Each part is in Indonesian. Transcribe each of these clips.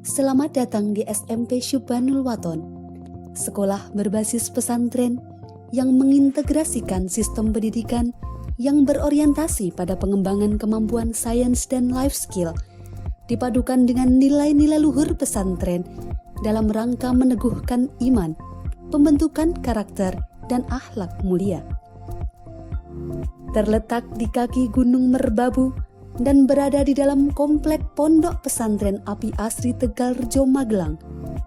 Selamat datang di SMP Syubbanul Waton, sekolah berbasis pesantren yang mengintegrasikan sistem pendidikan yang berorientasi pada pengembangan kemampuan sains dan life skill, dipadukan dengan nilai-nilai luhur pesantren dalam rangka meneguhkan iman, pembentukan karakter, dan akhlak mulia. Terletak di kaki Gunung Merbabu dan berada di dalam komplek Pondok Pesantren Api Asri Tegalrejo Magelang,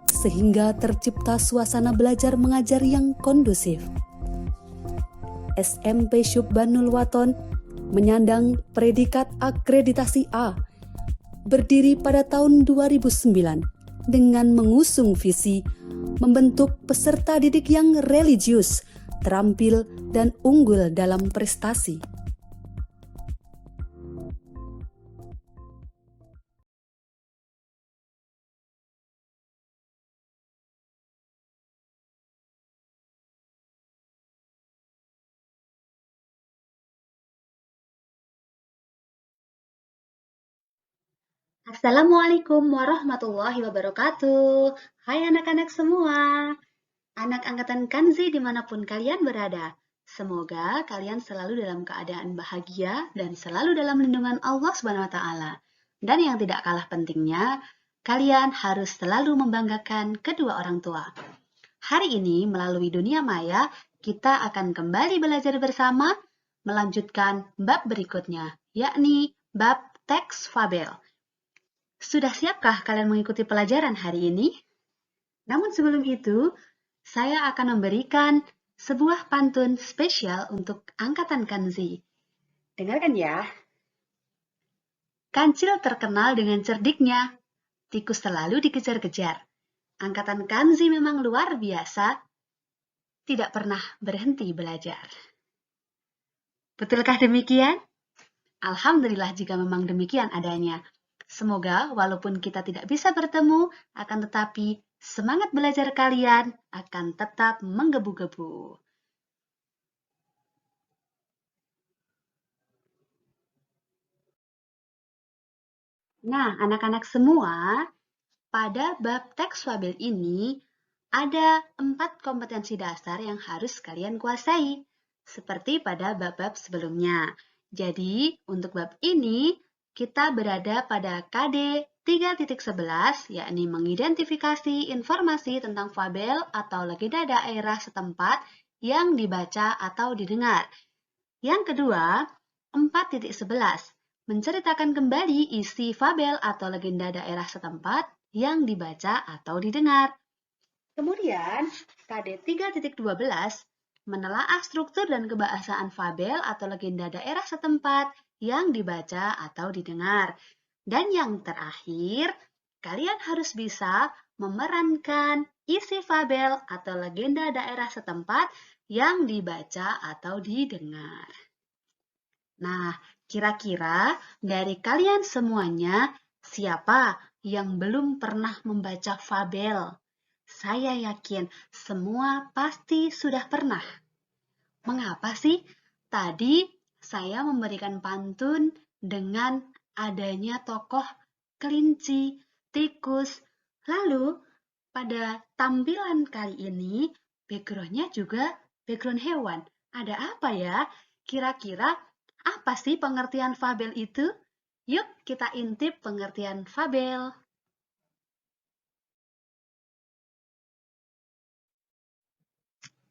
sehingga tercipta suasana belajar mengajar yang kondusif. SMP Syubbanul Waton menyandang predikat akreditasi A, berdiri pada tahun 2009 dengan mengusung visi membentuk peserta didik yang religius, terampil, dan unggul dalam prestasi. Assalamualaikum warahmatullahi wabarakatuh. Hai anak-anak semua, anak angkatan Kanzi dimanapun kalian berada. Semoga kalian selalu dalam keadaan bahagia dan selalu dalam lindungan Allah Subhanahu wa Ta'ala. Dan yang tidak kalah pentingnya, kalian harus selalu membanggakan kedua orang tua. Hari ini melalui dunia maya, kita akan kembali belajar bersama melanjutkan bab berikutnya, yakni bab teks fabel. Sudah siapkah kalian mengikuti pelajaran hari ini? Namun sebelum itu, saya akan memberikan sebuah pantun spesial untuk angkatan Kanzi. Dengarkan ya. Kancil terkenal dengan cerdiknya, tikus selalu dikejar-kejar. Angkatan Kanzi memang luar biasa, tidak pernah berhenti belajar. Betulkah demikian? Alhamdulillah jika memang demikian adanya. Semoga walaupun kita tidak bisa bertemu, akan tetapi semangat belajar kalian akan tetap menggebu-gebu. Nah, anak-anak semua, pada bab teks fabel ini ada 4 kompetensi dasar yang harus kalian kuasai, seperti pada bab-bab sebelumnya. Jadi, untuk bab ini, kita berada pada KD 3.11, yakni mengidentifikasi informasi tentang fabel atau legenda daerah setempat yang dibaca atau didengar. Yang kedua, 4.11, menceritakan kembali isi fabel atau legenda daerah setempat yang dibaca atau didengar. Kemudian, KD 3.12, menelaah struktur dan kebahasaan fabel atau legenda daerah setempat yang dibaca atau didengar. Dan yang terakhir, kalian harus bisa memerankan isi fabel atau legenda daerah setempat yang dibaca atau didengar. Nah, kira-kira dari kalian semuanya, siapa yang belum pernah membaca fabel? Saya yakin semua pasti sudah pernah. Mengapa sih tadi saya memberikan pantun dengan adanya tokoh kelinci, tikus, lalu pada tampilan kali ini background-nya juga background hewan. Ada apa ya? Kira-kira apa sih pengertian fabel itu? Yuk kita intip pengertian fabel.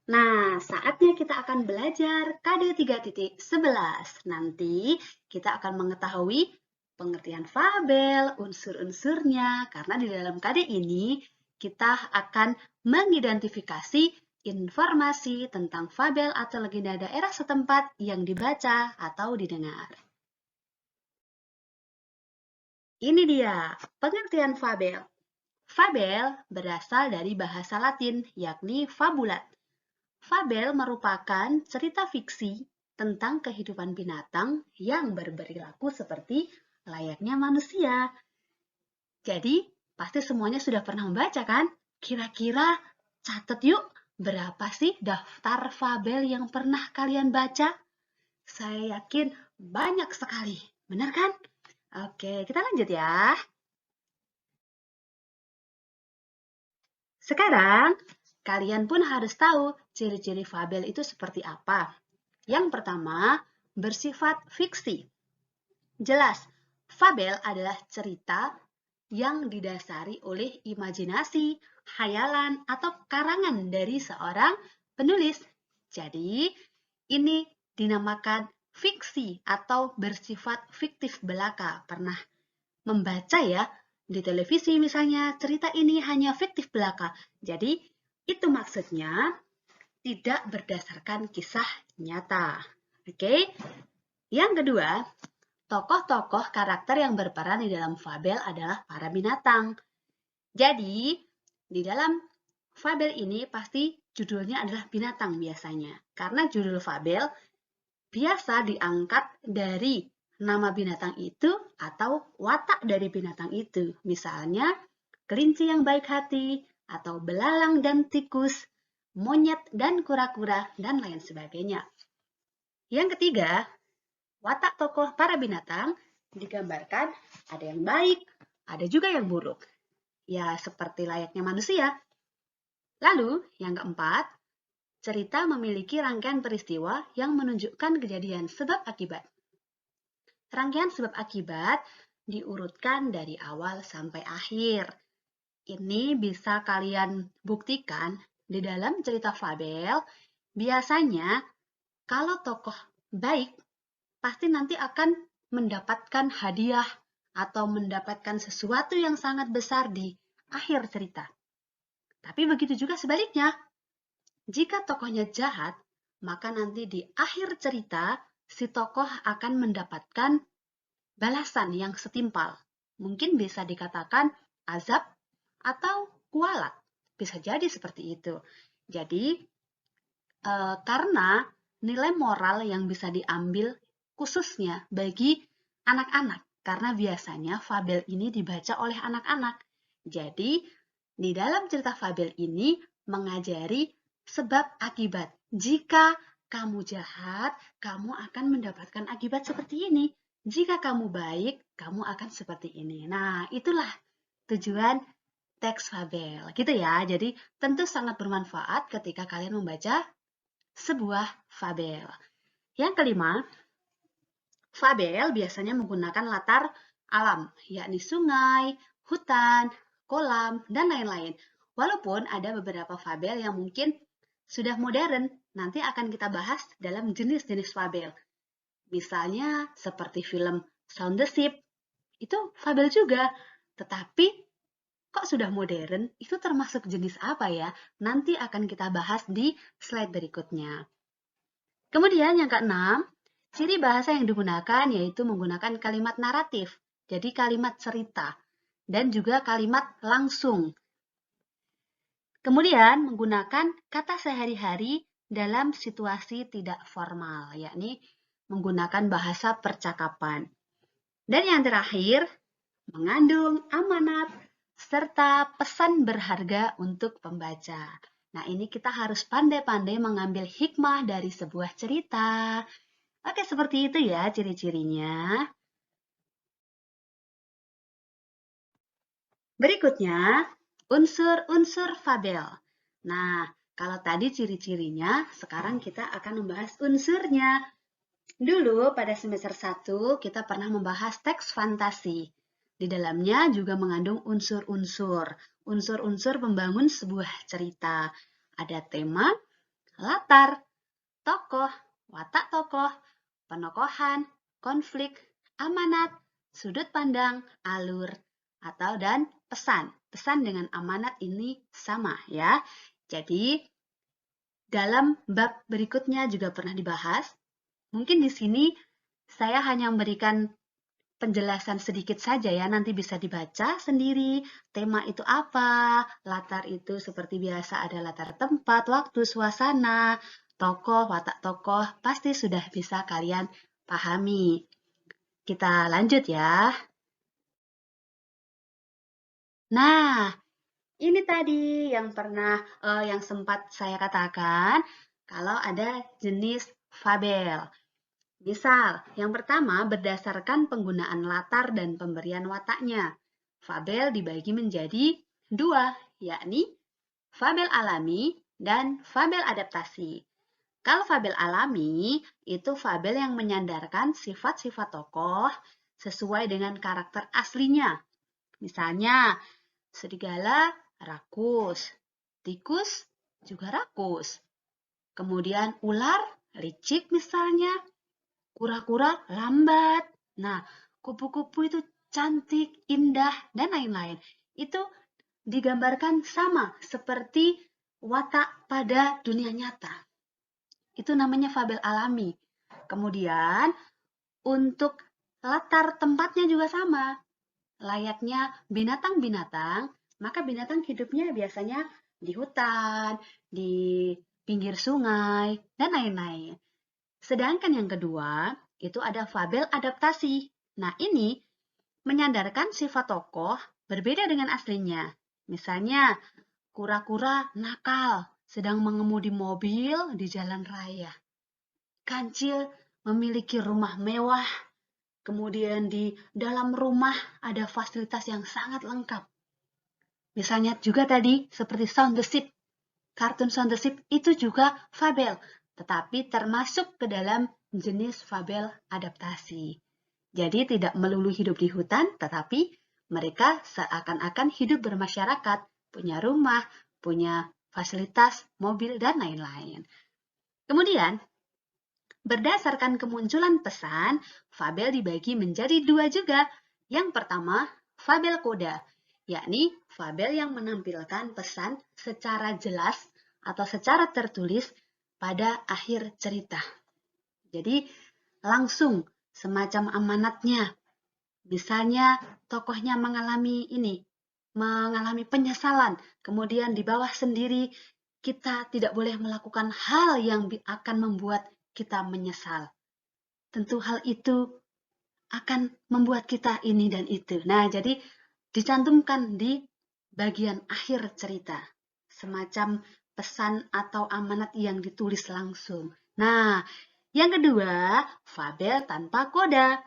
Nah, saatnya kita akan belajar KD 3.11. Nanti kita akan mengetahui pengertian fabel, unsur-unsurnya, karena di dalam KD ini kita akan mengidentifikasi informasi tentang fabel atau legenda daerah setempat yang dibaca atau didengar. Ini dia pengertian fabel. Fabel berasal dari bahasa Latin, yakni fabulat. Fabel merupakan cerita fiksi tentang kehidupan binatang yang berperilaku seperti layaknya manusia. Jadi, pasti semuanya sudah pernah membaca kan? Kira-kira catat yuk, berapa sih daftar fabel yang pernah kalian baca? Saya yakin banyak sekali, benar kan? Oke, kita lanjut ya. Sekarang, kalian pun harus tahu ciri-ciri fabel itu seperti apa. Yang pertama, bersifat fiksi. Jelas, fabel adalah cerita yang didasari oleh imajinasi, khayalan, atau karangan dari seorang penulis. Jadi, ini dinamakan fiksi atau bersifat fiktif belaka. Pernah membaca ya di televisi misalnya, cerita ini hanya fiktif belaka. Jadi, itu maksudnya tidak berdasarkan kisah nyata. Oke? Yang kedua, tokoh-tokoh karakter yang berperan di dalam fabel adalah para binatang. Jadi, di dalam fabel ini pasti judulnya adalah binatang biasanya. Karena judul fabel biasa diangkat dari nama binatang itu atau watak dari binatang itu. Misalnya, kelinci yang baik hati, atau belalang dan tikus, monyet dan kura-kura, dan lain sebagainya. Yang ketiga, watak tokoh para binatang digambarkan ada yang baik, ada juga yang buruk. Ya, seperti layaknya manusia. Lalu, yang keempat, cerita memiliki rangkaian peristiwa yang menunjukkan kejadian sebab akibat. Rangkaian sebab akibat diurutkan dari awal sampai akhir. Ini bisa kalian buktikan di dalam cerita fabel. Biasanya, kalau tokoh baik, pasti nanti akan mendapatkan hadiah atau mendapatkan sesuatu yang sangat besar di akhir cerita. Tapi begitu juga sebaliknya. Jika tokohnya jahat, maka nanti di akhir cerita si tokoh akan mendapatkan balasan yang setimpal. Mungkin bisa dikatakan azab atau kualat. Bisa jadi seperti itu. Jadi, karena nilai moral yang bisa diambil khususnya bagi anak-anak. Karena biasanya fabel ini dibaca oleh anak-anak. Jadi, di dalam cerita fabel ini mengajari sebab akibat. Jika kamu jahat, kamu akan mendapatkan akibat seperti ini. Jika kamu baik, kamu akan seperti ini. Nah, itulah tujuan teks fabel. Gitu ya. Jadi, tentu sangat bermanfaat ketika kalian membaca sebuah fabel. Yang kelima, fabel biasanya menggunakan latar alam, yakni sungai, hutan, kolam, dan lain-lain. Walaupun ada beberapa fabel yang mungkin sudah modern, nanti akan kita bahas dalam jenis-jenis fabel. Misalnya seperti film Shaun the Sheep, itu fabel juga. Tetapi kok sudah modern, itu termasuk jenis apa ya? Nanti akan kita bahas di slide berikutnya. Kemudian yang keenam, ciri bahasa yang digunakan yaitu menggunakan kalimat naratif, jadi kalimat cerita, dan juga kalimat langsung. Kemudian menggunakan kata sehari-hari dalam situasi tidak formal, yakni menggunakan bahasa percakapan. Dan yang terakhir, mengandung amanat serta pesan berharga untuk pembaca. Nah, ini kita harus pandai-pandai mengambil hikmah dari sebuah cerita. Oke, seperti itu ya ciri-cirinya. Berikutnya, unsur-unsur fabel. Nah, kalau tadi ciri-cirinya, sekarang kita akan membahas unsurnya. Dulu pada semester 1 kita pernah membahas teks fantasi. Di dalamnya juga mengandung unsur-unsur. Unsur-unsur pembangun sebuah cerita. Ada tema, latar, tokoh, watak tokoh, penokohan, konflik, amanat, sudut pandang, alur, atau dan pesan. Pesan dengan amanat ini sama ya. Jadi dalam bab berikutnya juga pernah dibahas. Mungkin di sini saya hanya memberikan penjelasan sedikit saja ya, nanti bisa dibaca sendiri. Tema itu apa, latar itu seperti biasa ada latar tempat, waktu, suasana, tokoh, watak tokoh, pasti sudah bisa kalian pahami. Kita lanjut ya. Nah, ini tadi yang yang sempat saya katakan kalau ada jenis fabel. Misal, yang pertama berdasarkan penggunaan latar dan pemberian wataknya. Fabel dibagi menjadi dua, yakni fabel alami, dan fabel adaptasi. Kalau fabel alami, itu fabel yang menyandarkan sifat-sifat tokoh sesuai dengan karakter aslinya. Misalnya, serigala rakus, tikus juga rakus. Kemudian ular licik misalnya, kura-kura lambat. Nah, kupu-kupu itu cantik, indah, dan lain-lain. Itu digambarkan sama seperti watak pada dunia nyata. Itu namanya fabel alami. Kemudian, untuk latar tempatnya juga sama. Layaknya binatang-binatang, maka binatang hidupnya biasanya di hutan, di pinggir sungai, dan lain-lain. Sedangkan yang kedua, itu ada fabel adaptasi. Nah, ini menyandarkan sifat tokoh berbeda dengan aslinya. Misalnya, kura-kura nakal sedang mengemudi mobil di jalan raya. Kancil memiliki rumah mewah, kemudian di dalam rumah ada fasilitas yang sangat lengkap. Misalnya juga tadi seperti Shaun the Sheep. Kartun Shaun the Sheep itu juga fabel, tetapi termasuk ke dalam jenis fabel adaptasi. Jadi tidak melulu hidup di hutan, tetapi mereka seakan-akan hidup bermasyarakat, punya rumah, punya fasilitas, mobil, dan lain-lain. Kemudian, berdasarkan kemunculan pesan, fabel dibagi menjadi dua juga. Yang pertama, fabel koda, yakni fabel yang menampilkan pesan secara jelas atau secara tertulis pada akhir cerita. Jadi, langsung semacam amanatnya. Misalnya, tokohnya mengalami penyesalan, kemudian di bawah sendiri kita tidak boleh melakukan hal yang akan membuat kita menyesal. Tentu hal itu akan membuat kita ini dan itu. Nah, jadi dicantumkan di bagian akhir cerita, semacam pesan atau amanat yang ditulis langsung. Nah, yang kedua, fabel tanpa koda,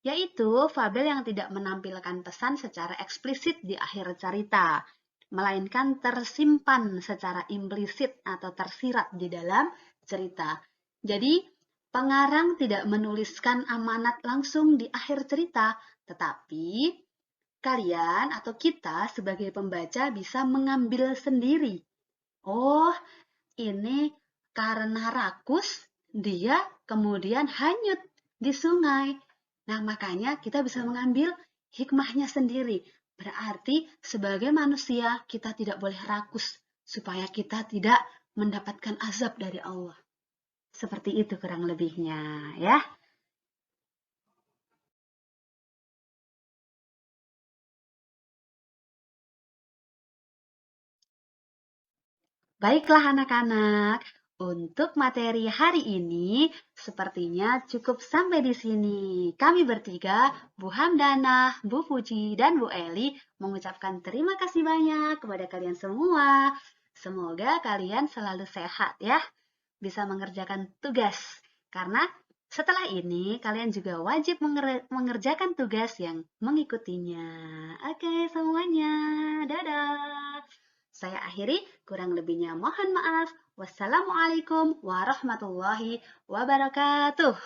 yaitu fabel yang tidak menampilkan pesan secara eksplisit di akhir cerita, melainkan tersimpan secara implisit atau tersirat di dalam cerita. Jadi, pengarang tidak menuliskan amanat langsung di akhir cerita, tetapi kalian atau kita sebagai pembaca bisa mengambil sendiri. Oh, ini karena rakus, dia kemudian hanyut di sungai. Nah, makanya kita bisa mengambil hikmahnya sendiri. Berarti sebagai manusia kita tidak boleh rakus supaya kita tidak mendapatkan azab dari Allah. Seperti itu kurang lebihnya, ya. Baiklah anak-anak, untuk materi hari ini sepertinya cukup sampai di sini. Kami bertiga, Bu Hamdana, Bu Puji, dan Bu Eli mengucapkan terima kasih banyak kepada kalian semua. Semoga kalian selalu sehat ya, bisa mengerjakan tugas. Karena setelah ini kalian juga wajib mengerjakan tugas yang mengikutinya. Oke semuanya, dadah. Saya akhiri, kurang lebihnya mohon maaf. Wassalamualaikum warahmatullahi wabarakatuh.